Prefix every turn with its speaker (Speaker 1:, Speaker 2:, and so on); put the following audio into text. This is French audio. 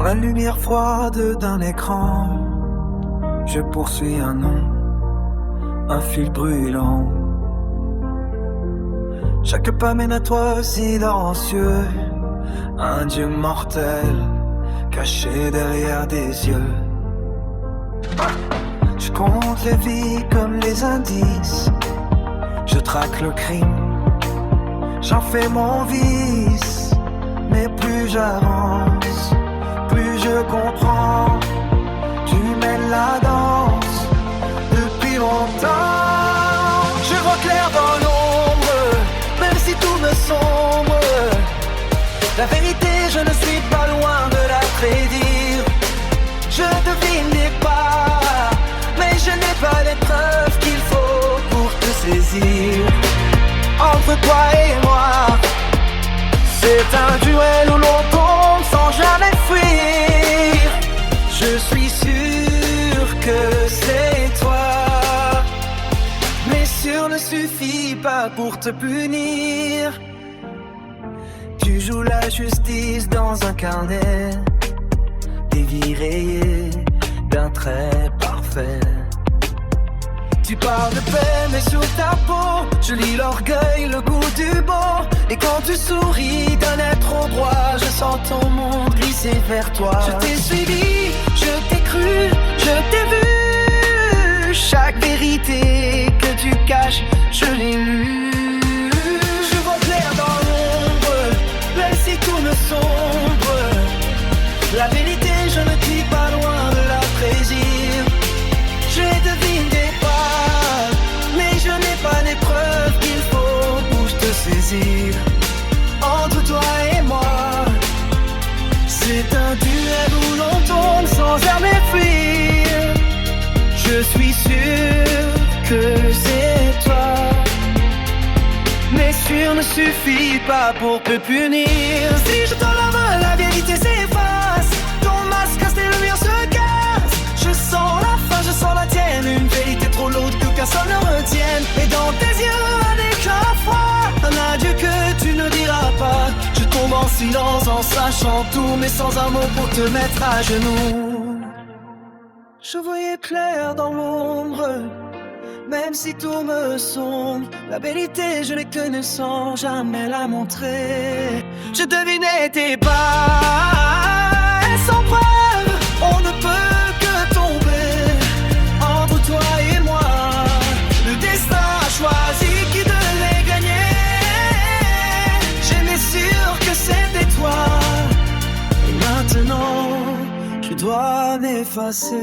Speaker 1: Dans la lumière froide d'un écran, je poursuis un nom, un fil brûlant. Chaque pas mène à toi silencieux, un dieu mortel caché derrière des yeux. Je compte les vies comme les indices, je traque le crime, j'en fais mon vice. Mais plus j'avance, plus je comprends, tu mènes la danse depuis longtemps. Je vois clair dans l'ombre, même si tout me sombre. La vérité, je ne suis pas loin de la prédire. Je devine des pas, mais je n'ai pas les preuves qu'il faut pour te saisir. Entre toi et moi, c'est un duel où l'on tombe sans jamais fuir. Je suis sûr que c'est toi, mais sûr ne suffit pas pour te punir. Tu joues la justice dans un carnet, des vies rayées d'un trait parfait. Tu parles de paix mais sous ta peau, je lis l'orgueil, le goût du beau. Et quand tu souris d'un être au droit, je sens ton monde glisser vers toi. Je t'ai suivi, je t'ai cru, je t'ai vu. Chaque vérité que tu caches, je l'ai lue. Je vois clair dans l'ombre, même si tout me sombre. La vérité, je ne suis pas loin de la prédire. Je devine des pas, mais je n'ai pas les preuves qu'il faut pour te saisir. Entre toi et moi, c'est un duel où l'on tombe sans jamais fuir. Je suis sûr que c'est toi, mais sûr ne suffit pas pour te punir. Si je tends la main, la vérité s'efface. Ton masque casse et le mien se casse. Je sens la fin, je sens la tienne. Une vérité trop lourde que personne ne retienne. Et dans tes yeux, un éclat froid, un adieu que tu ne diras pas. Je tombe en silence en sachant tout, mais sans un mot pour te mettre à genoux. Je voyais clair dans l'ombre, même si tout me sombre. La vérité, je l'ai connue sans jamais la montrer. Je devinais tes pas, et sans preuve, on ne peut que tomber. Entre toi et moi, le destin a choisi qui devait gagner. J'étais sûr que c'était toi, et maintenant, je dois m'effacer.